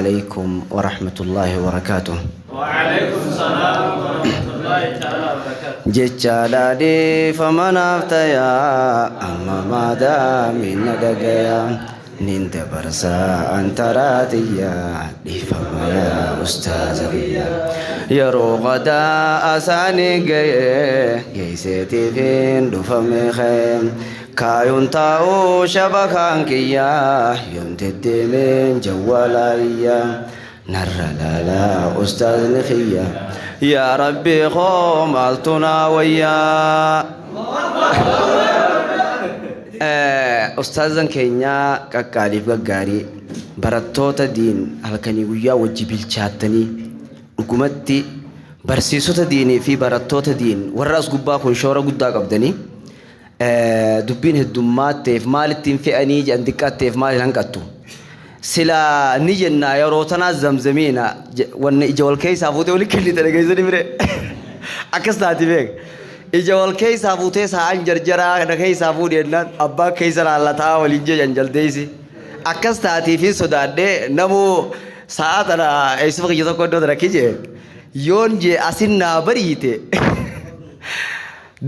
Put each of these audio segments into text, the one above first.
عليكم ورحمة الله وبركاته. وعليكم السلام ورحمة الله تعالى وبركاته. جتشالادي فمن أفتيا أما ماذا من دقيا ننت برسا أنتراتيا لفما يا أستاذ بيا يرو غدا أساني جيسيتي فين دفمي خيم كايون تاو شبكان كيا يوم تدمين جوالايا نرى لا أستاذ نخيا يا ربي قوم ألتنا ويا أستاذ كينيا كاليف غاري براتوتا دين هلكني ويا وجبيل شاتني حكومتي برسيسوتا ديني في براتوتا دين والراس قبا كون شورا قدا قبدني دبين هدومات تيف مالتين في أنيج عندكات تيف مال هنكتو سلا نيجنا يا روتنا زمزمينا ون إجوال كيس أفوته ولا كلي ترى كيس نمرة أكس ناتي بيك إجوال كيس أفوته سان جرجرا نكيس أفوته لنا أبا كيس الله تا ولينجي جنجل ديسي أكس ناتي في سودان ده نمو ساعة أنا إيش فوق يسوع كده تركيجه يون جي أسين نابريته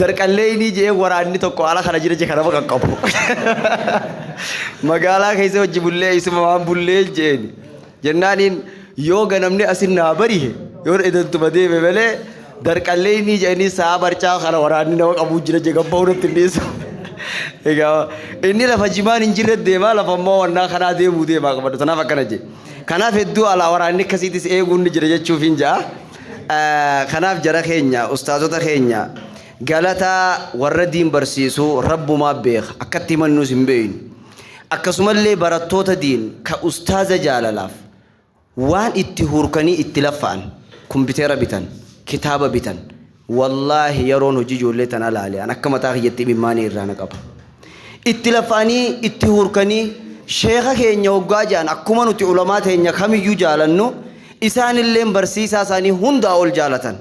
darqallee ni jee waraanni tokko ala kana jira jee kana bakka qabu magaalaa keessa wajji bullee isuma waan bullee jeeni jennaaniin yoo ganamni asin naa barihe yoo edantuma deeme malee darqallee ni jeeni saa barcaa kana waraanni nama qabu jira jee gabbaa hundatti dhiisu egaa inni lafa jimaan hin jirre deemaa lafa immoo wannaa kanaa deemuu deemaa qabadhu tanaaf akkana jee kanaaf hedduu ala waraanni akkasiitis eeguun ni jira jechuuf hin jaa kanaaf jara keenya ustaazota keenya galata warra diin barsiisu rabbumaa beek akkatti mannus hin beeyin akkasumallee barattoota diin ka ustaaza jaalalaaf waan itti hurkanii itti laffa'an kumpiteera bitan kitaaba bitan wallaahi yeroon hojii ijoollee tana laali'an akka mataa kiyyatti dhimmaanii irraa na qaba itti laffa'anii itti hurkanii sheeka keenya hoggaa jedhan akkuma nuti ulamaa teenya kamiyyuu jaalannu isaanillee barsiisaa isaanii hundaa ol jaalatan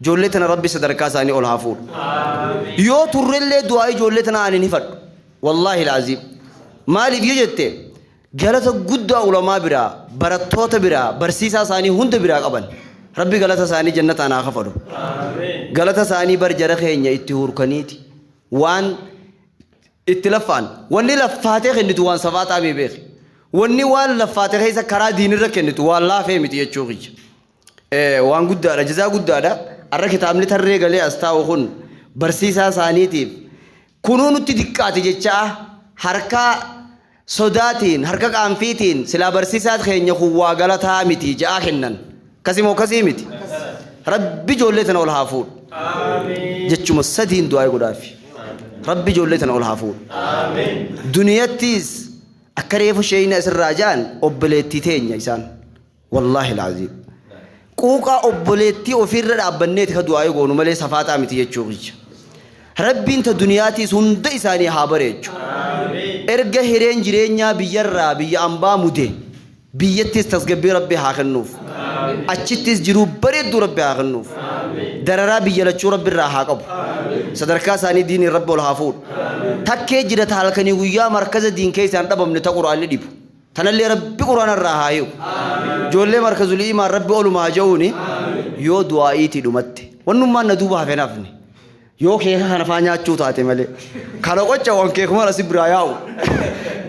جولتنا ربي صدركا ساني أول هافور يو ترلله دعاء جولتنا أنا نفد والله العظيم مالي بيجته جلته جود علماء برا براتوت برا برسيسا ساني هند برا قبل ربي جلته ساني جنة أنا خفرو جلته ساني برجرة خينيا اتهور كنيتي وان اتلفان واني لفاتة خندت وان سفات أبي بيخ واني وان لفاتة خيسا كرا دين ركنت والله فهمت يجوعي وان جود على جزاء جود على أرك تامني ترى قالي أستاوخون برسيسا سانيتيف كونون تدقات جتة حركة صداتين حركة أنفيتين سلا برسيسات خين يخوا قالتها متي جاهنن كسيمو كسيمتي ربي جولتنا والهافور جتشو مسدين دعاء قدافي ربي جولتنا والهافور دنياتيس أكريف شيء ناس الرجال أبلتيتين يا إنسان والله العظيم قوقا أبوليتي وفير أبنيت خدوا يقولون ملء صفات أمتي يجوج ربي أنت دنياتي سند إساني حابرج إرجع هيرين جرينيا بيجرا بيجامبا مودي بيجتيس تسقبي ربي هاخنوف أشتيس جروب بريد ربي هاخنوف دررا بيجلا شو ربي راحقب صدركا ساني دين رب الحافور تكى جرت حالكني ويا مركز الدين كيس أنت بمن تقرأ اللي ديب تنالي ربي قرآن الرهايو جولة مركز الإيمان ربي أولو ما جوني يو دعائي دمت ونما ندوبها في نفني يو كيها خنفانيا تشوتاتي ملي خلو قتشا وان كيكما رسي براياو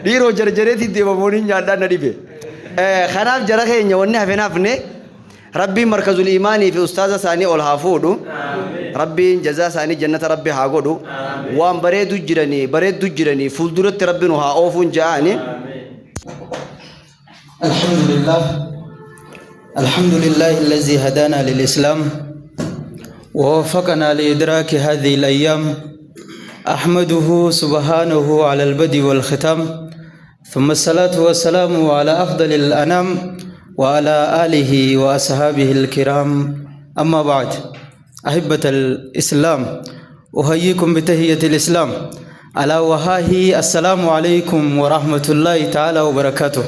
ديرو جرجرتي ديبا مونين جادا نديبه خناف جرخي نيوانيها في نفني ربي مركز الإيمان في أستاذ ساني والحافودو ربي جزا ساني جنة ربي هاقودو وان بريدو جراني فلدرت ربي نوها أوفون جاني الحمد لله الذي هدانا للإسلام ووفقنا لإدراك هذه الأيام أحمده سبحانه على البدء والختام ثم الصلاة والسلام على أفضل الأنام وعلى آله وأصحابه الكرام أما بعد أحبة الإسلام أحييكم بتحية الإسلام ألا وهاهي السلام عليكم ورحمة الله تعالى وبركاته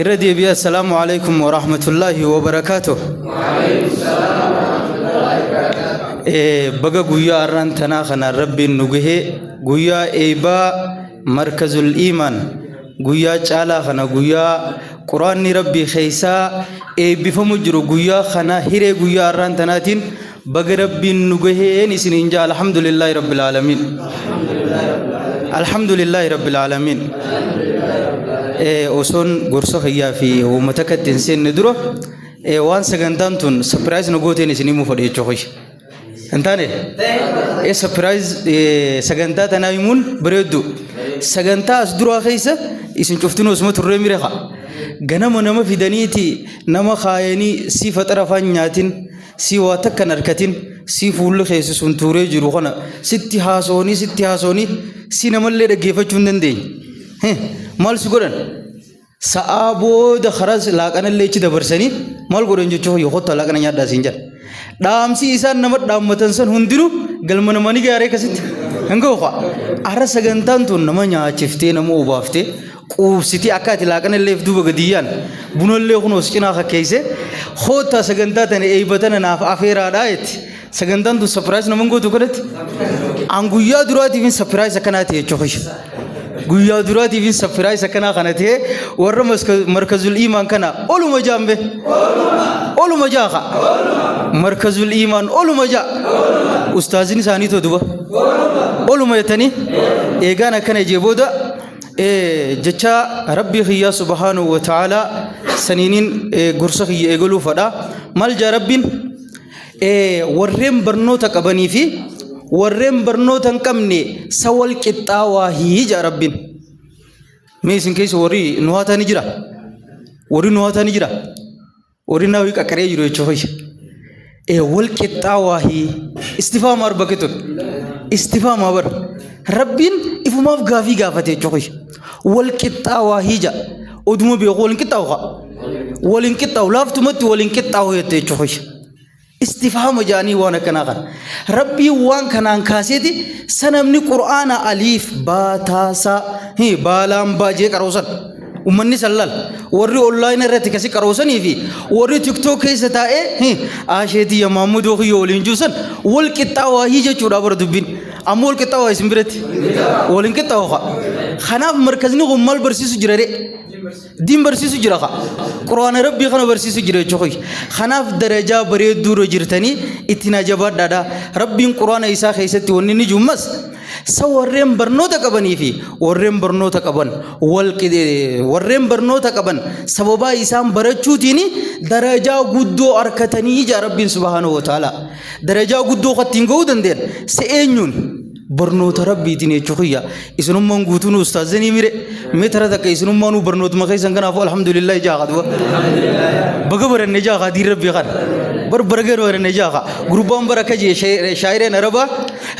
إردي بي السلام عليكم ورحمة الله وبركاته بقى قويا أران تناخنا ربي نقه قويا إيبا مركز الإيمان guyyaa caalaa kana guyyaa quraanni rabbii keessaa eebbifamu jiru guyyaa kana hiree guyyaa arraan tanaatiin baga rabbiin nu gaheen isiniin jaa alhamdulillahi rabbil aalamiin alhamdulillahi rabbil aalamiin osoon gorsa fayyaa fi uummata kattiin seenne dura waan sagantaan tun surprise nu gooteen isinii mu fadhe jechuudha انتاني ايه سبرايز سجنتا تنايمون بريدو سجنتا اسدروا خيسه اسن شفتنو اسمه ترمي رخا غنم نما في دنيتي نما خايني سي فطرفان نياتين سي واتك نركتين سي فول خيس سنتوري جرو خنا ستي هاسوني سي نمل دغيفچون دندي مال سغرن سابو د خرز لاقن ليچ دبرسني مال غورن جو يخوت لاقن نيادا سينجر دامسي إسان نمت دامتن سن هندرو قلمنا ماني جاري كسيت هنگو خا أرى سجنتان تون نمانيا شفتي نمو وبافتي قوسيتي أكاتي لكن اللي في دوبا قديان بنو اللي خنوس كنا خكيسه خوتا سجنتان أي بتنا ناف أفيرا دايت سجنتان تو سبرايز نمانگو تو كرت أنگويا دراتي فين سبرايز كناتي چوخش گویا دراتی فين سبرايز كنا خناتي ورا مركز الإيمان كنا أولو مجامبه أولو مجاخا مركز الإيمان أولو مجا أستاذني ساني تو دوبا أولو ميتني إيجانا كنا جيبودا جتشا ربي خيا سبحانه وتعالى سنينين غرسة خيا يقولوا فدا مال جربين ورم برنو تكبني في ورم برنو تنكمني سوال كتاواهي جربين ميسن كيس وري نواتا نجرا وري نواتا نجرا وري ناوي كاكري جرو يشوفي والكتاواهي استفهام أربعة استفهام أبر ربين إفهمه غافي غافته يشوفي والكتاواهي جا أدمو بيقول كتاوها والكتاو لافتمت والكتاو يشوفي استفهام جاني وانا كناغا ربي وان كنان كاسيتي سنمني قرآن أليف با تاسا هي بالام باجي كروسن ومني سلال وري أونلاين رتي كسي كروسني في وري تيك توك كيسة تاء هي آشيتي يا محمود وخي يولين جوسن والكتاوه هي جورا بردبين أمول كتاوه اسم بريت ولين كتاوه خناف مركزني غمال برسيس جراري دين برسيس جراخا قرآن ربي خنا برسيس جرا چوخي خناف درجة بريد دور جرتني اتنا جبار دادا ربي قرآن إيسا خيستي ونني جمس سورم برنو تكبني في ورم برنو تكبن ورم برنو تكبن سببا إيسام برچو تيني درجة قدو أركتني جا ربي سبحانه وتعالى درجة قدو خطينغو دندين سئنون برنو تربي تيني چوخيا إسنم من قوتون أستاذني ميري مترا تك إسنم منو برنو تمخي سنگنا فو الحمد لله جاغد و بغبر النجاغا دي ربي خان برغر ور النجاغا غروبام بركه جي شاعر نربا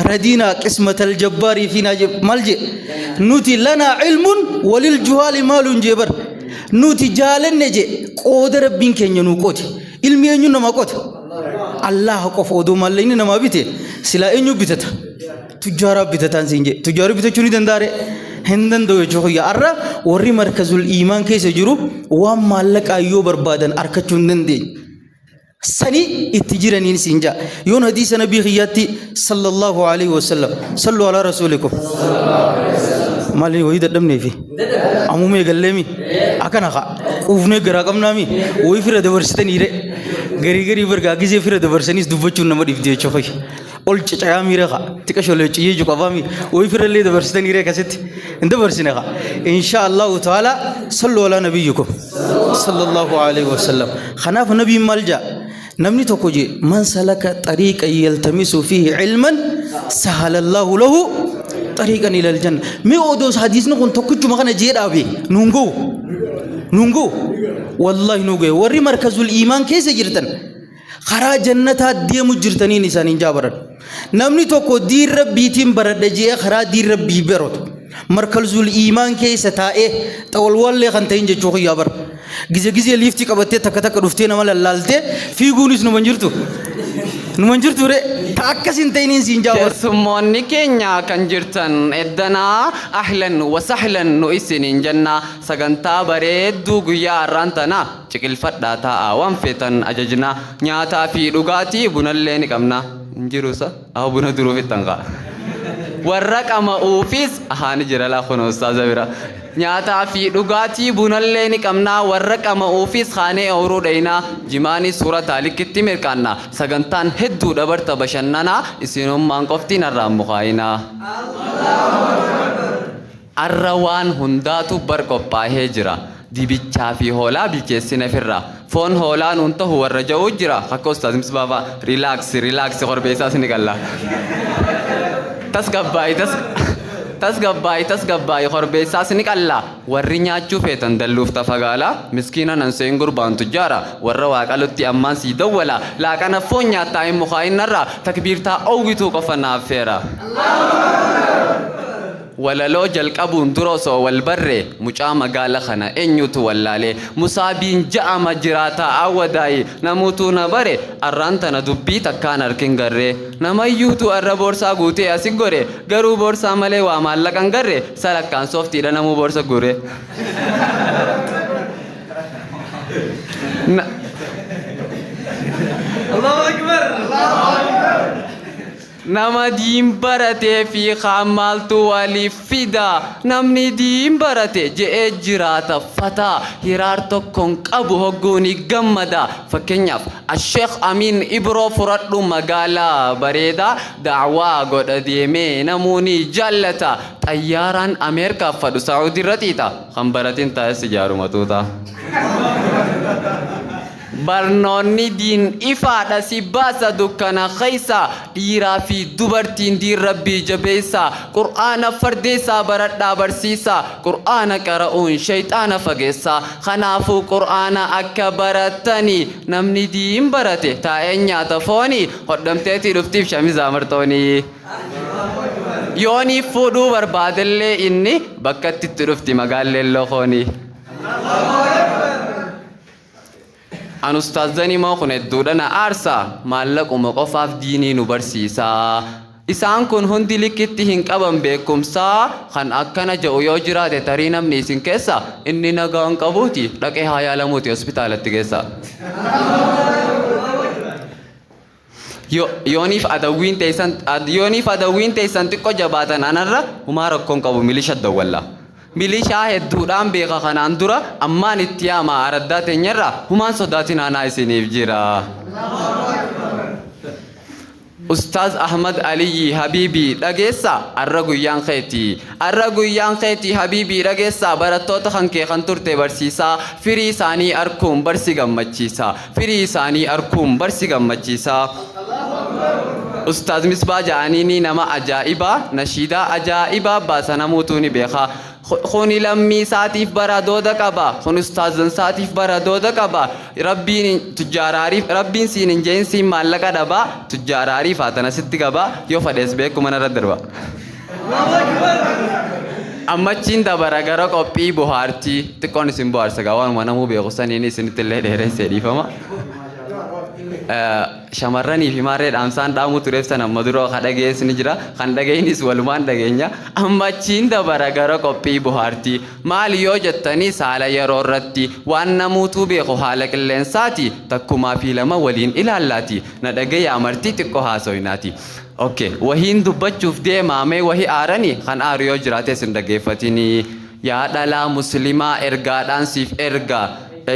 ردينا قسمة الجبار فينا ملجئ نوتي لنا علم وللجهال مال جبر نوتي جالن نجي قود ربين كنينو قوت علمي نيو نما قوت الله قفو دو مالين نما بيته سلا انيو بيتتا تجارة بيتتان سينجي تجارة بيتچوني دنداره هندن دو جوخيا أرى وري مركز الإيمان كيس جرو وام مالك أيو بربادن أركچون دندي سني اتجرانين سينجا يون حديث نبي خياتي صلى الله عليه وسلم صلوا على رسولكم مالي وهي ددم نيفي أمومي غلمي أكنا خا وفني غراكم نامي وهي فير دورستن يره غري برغا غيزي فير دورسنيس دوبچون نما ديفدي چوخي أول شيء ميرا خا تكشولة شيء جو كفامي وهي فير اللي دورستن يره كاسيت إنت برسينه خا إن شاء الله تعالى صلوا على نبيكم صلى الله عليه وسلم خناف نبي ملجأ نمني تقولي من سلك طريقا يلتمس فيه علما سهل الله له طريقا إلى الجنة مي أودوس حديث نقول تقول ما كان جيد أبي نونغو والله نونغو وري مركز الإيمان كيس جرتن خرا جنة دي مجرتني نسان جابرن نمني تقول دير ربي تيم برد جي خرا دير ربي برد مركز الإيمان كيس تائه تقول والله خنتين جوخي يابر gize lifti kabate takata rufte na mala lalte fi gunis no manjurtu re takkasin taynin sinja sumonni kenya kan jirtan edana ahlan wa sahlan no isinin janna saganta bareeddu guyya rantana cikil fadda ta awan fetan ajajna nyaata fi dugati bunalle ni kamna injirusa aw buna duru fitanga warraqama office ahani jirala khono ustaz bira nyaataa fi dhugaatii bunallee ni qabnaa warra qama'uufis kaanee ooruu dhaynaa jimaanii suurataa likkitti mirkaannaa sagantaan hedduu dabarta bashannanaa isinummaan qoftiin irraan mukaayinaa. Arra waan hundaatu barqophaahee jira. Dibichaa fi hoolaa bilcheessine firra. Foon hoolaan hun ta'u warra ja'uu jira. Akka ustaas misbaafaa riilaaksi korbeessaas ni qalla. Tasgabbaayi korbeessaas ni qalla. Warri nyaachuu feetan dalluuf tafagaala. Miskiina nan seen gurbaan tujjaara. Warra waaqalutti ammaan sii dawwala. Laaqana foon nyaattaa hin mukaa'inarra. Takbiirtaa owwituu qofa naaf feera. Walaloo jalqabuun dura osoo wal barree mucaa magaala kana eenyutu wallaalee musaabiin ja'ama jiraataa awwadaayi namuutu na bare arraan tana dubbii takkaan harkin garree namayyuutu arra boorsaa guutee asi gore garuu boorsaa malee waa maallaqan garree salakkaan sooftiidha namuu boorsa gure. Allahu Akbar. Nama diin baratee fi maaltu waliif fida namni diin barate je'ee jiraata fataa hiraar tokkoon qabu hogguuni gammada fakkeenyaaf Sheekh Amin Ibroo fudhadhu magaalaa bareedaa da'waa godha deemee namoonni jaallata xayyaaraan Ameerikaaf fadhu Saa'udii irra xiixa kan baratiin taa'es ijaaruma tuuta. Barnoonni diin ifaadha si baasa dukkana keessa dhiiraa fi dubartiin diin rabbii jabeessa qur'aana fardeessaa baradhaa barsiisa qur'aana qara'uun shayxaana fageessa kanaafuu qur'aana akka baratanii namni diin barate taa'ee nyaata foonii hodhamteetii dhuftiif shamizaa martoonii. Yooniif fuudhuu barbaadellee inni bakka itti dhufti magaalleen lokoonii. An ustaazanii moo kun hedduudha na aarsaa maallaquma qofaaf diinii nu barsiisaa. Isaan kun hundi likkitti hin qaban beekumsaa kan akkana jedhu yoo jiraate tarii namni isin keessa inni nagaa hin qabuuti dhaqee haa yaalamuuti hospitaalatti keessa. Yooniif adawwiin teessan xiqqoo jabaatan anarra humaa rakkoon qabu milisha dawwalla. Milishaa hedduudhaan beeka kanaan dura ammaan itti yaamaa araddaa teenyarra humaan sodaatiin aanaa isiniif jira. Ustaaz Ahmad Aliyyi Habiibii dhageessa arra guyyaan keetii Habiibii dhageessa barattoota kan kee kan turte barsiisaa firii isaanii arkuun barsi gammachiisa. Ustaaz Misbaa ja'anii nama ajaa'ibaa nashiidaa ajaa'ibaa baasa namuutu ni beeka. Kuni lammii isaatiif baradooda qaba. Kun ustaazan isaatiif baradooda qaba. Rabbiin siin hin jeensiin maallaqa dhaba. Tujjaaraariif haatan asitti qaba. Yoo fadhees beeku mana irra darba. Ammachiin dabara gara qophii bohaartii xiqqoon isin bohaarsa gaa waanuma namuu beeku saniin isinitti illee dheeressee dhiifama. Shamarranii fi maarree dhaamsaan dhaamuu tureef san amma duroo kan dhageessi ni jira kan dhageenyis walumaan dhageenya ammachiin dabara gara qophii bohaartii maal yoo jettanii saala yeroo irratti waan namuutuu beeku haala qilleensaati takkumaa fi lama waliin ilaallaati na dhagee amartii xiqqoo haasoynaati. Okay, wahiin dubbachuuf deemaamee wahii aaranii kan aaru yoo jiraate sin dhaggeeffatini yaa dhalaa muslimaa ergaadhaan siif ergaa.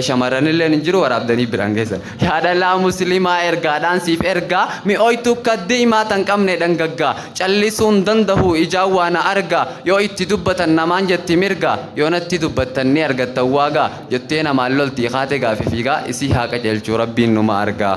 Shamarran illee hin jiru waraabdanii biraan geessan. Yaa dhalaa muslimaa ergaadhaan siif ergaa mi'ooytu kaddee himaatan qabne dhangaggaa callisuun danda'u ijaan waan argaa yoo itti dubbatan namaan jetti mirgaa yoo natti dubbattan ni argattan waagaa jettee namaan loltii haate gaafi fiigaa isii haa qajeelchuu rabbiin numa argaa.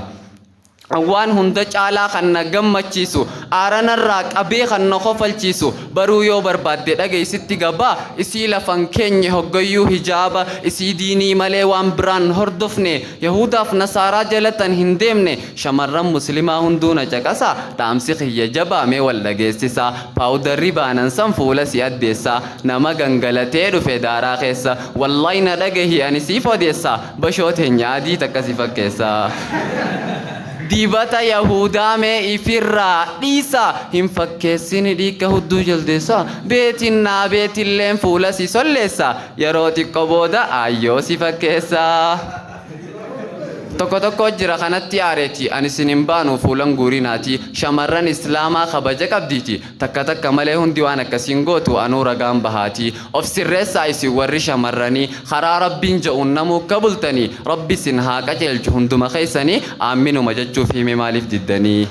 Waan hunda caalaa kan na gammachiisu aaranarraa qabee kan na kofalchiisu baruu yoo barbaadde dhageessitti gabaa isii lafan keenya hoggayyuu hijaaba isii diinii malee waan biraan hordofne yahudaaf nasaaraa jalatan hin deemne shamarran muslimaa hunduu na caqasa dhaamsi kiyya jabaamee wal dhageessisa paawudarri baanan san fuula si addeessa nama gangalatee dhufe daaraa keessa wallahi na dhagahi ani siif odeessa bashoo teenya adii takka si fakkeessa. Dibata Yahudaa mee ifirraa dhiisa hin fakkeessini dhiigga hudduu jaldeessa beetinnaa beetilleen fuula si solleessa yeroo xiqqoo booda ayyoo si fakkeessa. tokko jira kanatti aareeti ani sinin baanu fuulan guurinaati shamarran islaamaa kabaja qabdiiti takka malee hundi waan akkasiin gootu anuu ragaan bahaati of sirreessaa isin warri shamarranii karaa rabbiin je'uun namuu kabultanii rabbi sin haa qajeelchu hunduma keessanii aaminuma jechuuf hime maaliif diddanii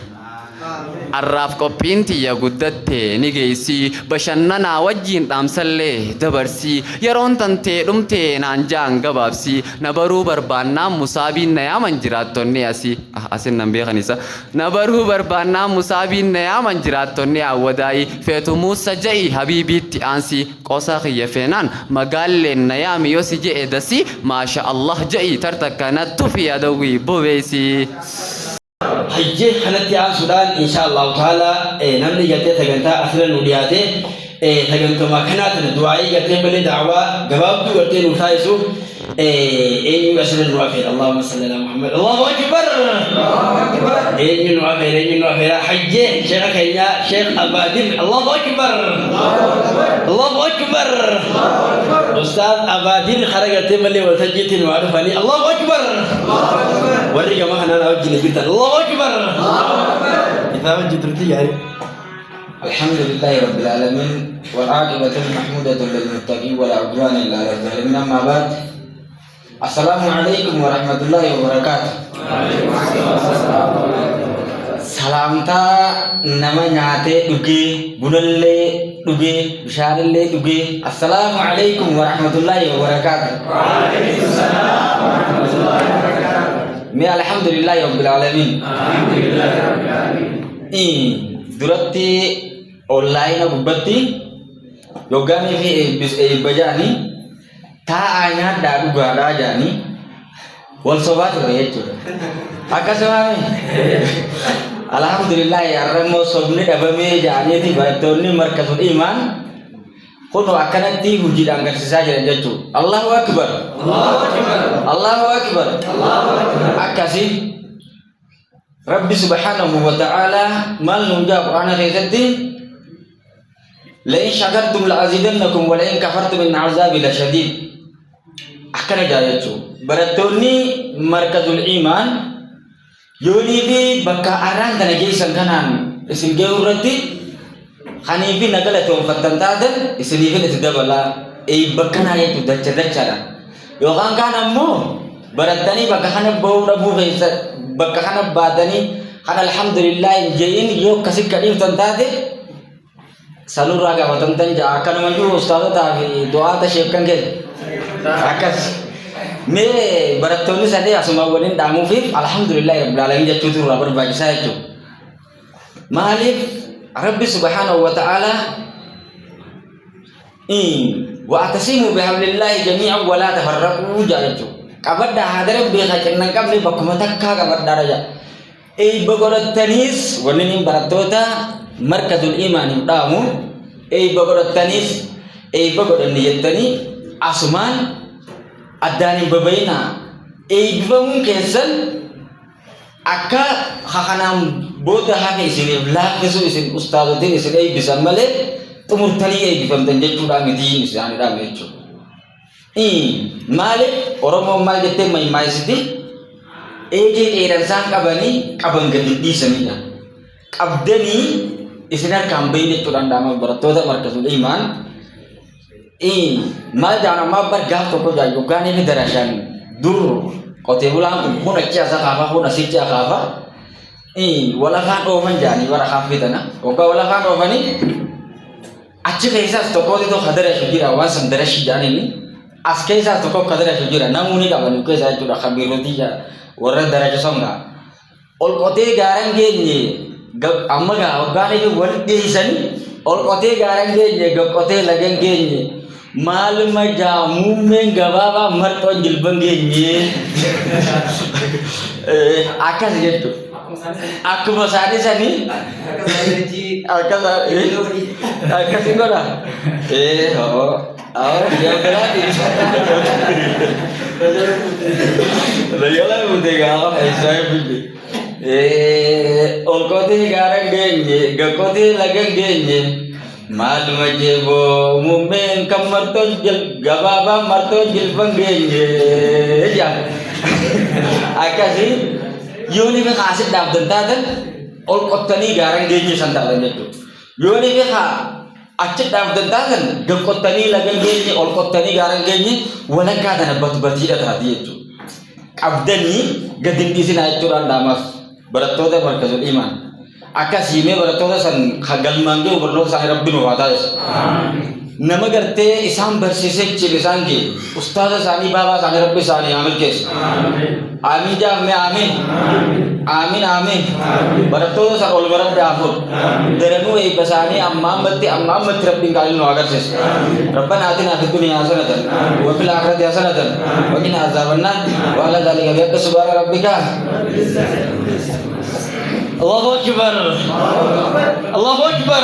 arraaf qophiin tiyya guddatte ni geessi bashannanaa wajjiin dhaamsallee dabarsi yeroon tantee dhumtee naan jaan gabaabsi na baruu barbaannaan musaabiin na yaaman jiraattonni asin nan beekanisa na baruu barbaannaan musaabiin na yaaman jiraattonni awwadaayi feetu muusa ja'i habiibiitti aansi qosaa kiyya feenaan magaalleen na yaami yoo si je'e dasi maasha Allah ja'i tartakkanattu fi adawwii bobeesi. hajje kanatti aansuudhaan insha Allah taala namni gartee sagantaa asiran nu dhiyaate sagantuma kanaatiin du'aa'ii gartee malee da'awaa gabaabduu gartee nu taasisuuf eenyu asiran nu afeera Allahumma salli ala Muhammad Allahu akbar eenyu nu afeera hajje sheekha keenya sheekh Abaadir Allahu akbar Allahu akbar ustaad Abaadir khara gartee malee waltajjiitiin waa dhufanii Allahu akbar warri gama kanaan wajjin jirtan Allahu akbar إذا وجد رتياري الحمد لله رب العالمين والعاقبة محمودة للمتقين ولا عدوان إلا على الظالمين أما بعد السلام عليكم ورحمة الله وبركاته سلامتا نما نياته دغي بودلله دغي بشارله دغي السلام عليكم ورحمة الله وبركاته وعليكم السلام ورحمة الله وبركاته मैं अल्हम्दुलिल्लाह रब्बिल आलमीन दुरत्ती ऑनलाइन गुब्बत्ती योगानी fi bajani ta anya dadu gada jani wal sobat reecho akasama alhamdulillah yarmo sobne dabame jani ti batonni markazul iman kono akanatti hujii agarsiisaa jiran jechuudha. Allahu akbar. Allahu akbar. Akkasi Rabbi subhanahu wa ta'ala mal nunja Qur'ana keessatti la in shakartum la azidannakum wa la in kafartum in azabi la shadid. Akkana jaa jechuudha. Barattoonni markazul iman yoonii fi bakka araan kana geessan kanaan isin gahuu irratti Hanifi nagala tuan fatantaadan isiniifin itti dabala bakkana yetu dacha yookaan kaan ammoo barattanii bakka kana bahuu dhabuu keessa bakka kana baatanii kan alhamdulillah je'in yoo akkasi kadhiiftan taate sanurraa gaafatamtan ja'a akkanumayyuu ustaazotaa fi du'aata sheekkan keessa akkas mee barattoonni sadee asuma waliin dhaamuufiif alhamdulillah rabbil alamin jechuutu irraa barbaachisaa jechuudha maaliif ربي سبحانه وتعالى واعتصموا بحبل الله جميعا ولا تفرقوا جارجو كبدا هذا ربي خاطرنا قبل بكمتك كبدا رجا اي بغرت تنيس ونين برتوتا مركز الايمان دامو اي بغرت تنيس اي بغرت نيتني اسمان اداني ببينا اي بمون كسل akka hakanam boda hake isini lafisu isin ustaadotin isin ay bisan male tumurtali ay bifamtan jechuudha miti isani da mecho male oromo mal jette mai maisiti eje eran san qabani qaban gadi disanida qabdani isinar kambe jechuudha ndama barattoota markazul iman mal jana mabbar gaf to ko jayo gani ni darashan dur kote bulan pun aja sakafa pun asija kafa wala kan do manjani wala hafidana oka wala kan do mani achi kaisa stoko to khadara shujira wasan darashi jani ni askaisa stoko khadara shujira namuni ka banu kaisa juda khabiroti ya warra daraja songa ol kote garange ni amma ga ogane ke wal deisani ol kote garange ni ga kote lagange ni mal majamu menggababa marton jilbangenye akas gitu aku masani sani akas ingora dia berarti lah mutega saya pilih olkote garang genye gakote lagang genye Malu majebo mumen kamarton jil gababa marton jil panggenye ya Akkasi yooni fi kaasit dhaabdan taatan ol qottanii gaaraan geenye san taatan jechuudha. Yooni fi achi dhaabdan taatan gad qottanii lagan geenye ol qottanii gaaraan geenye walakkaa tana batiidha taati jechuudha. Qabdanii gad hin dhiisinaa jechuudhaan dhaamaaf barattoota markazul imaan. Akkasii mee barattoota san galmaan ga'u barnoota isaanii rabbi nuuf haa taasisu. Nama gartee isaan barsiisee jira isaan ga'e ustaaza isaanii baabaa isaanii rabbi isaanii haa milkeessu. Amiin jaafne amiin. Amiin amiin. Barattoota san ol baradde afur. Daranuu eebba isaanii amma ammatti rabbiin qaaliin nu agarsiisu. Rabbana aatinaa fi duniyaa hasanatan wa fil aakhirati hasanatan wa qina azaabannaar wa ala dhaalika bihaqqi subhaana rabbika. Allahu akbar. Allahu akbar.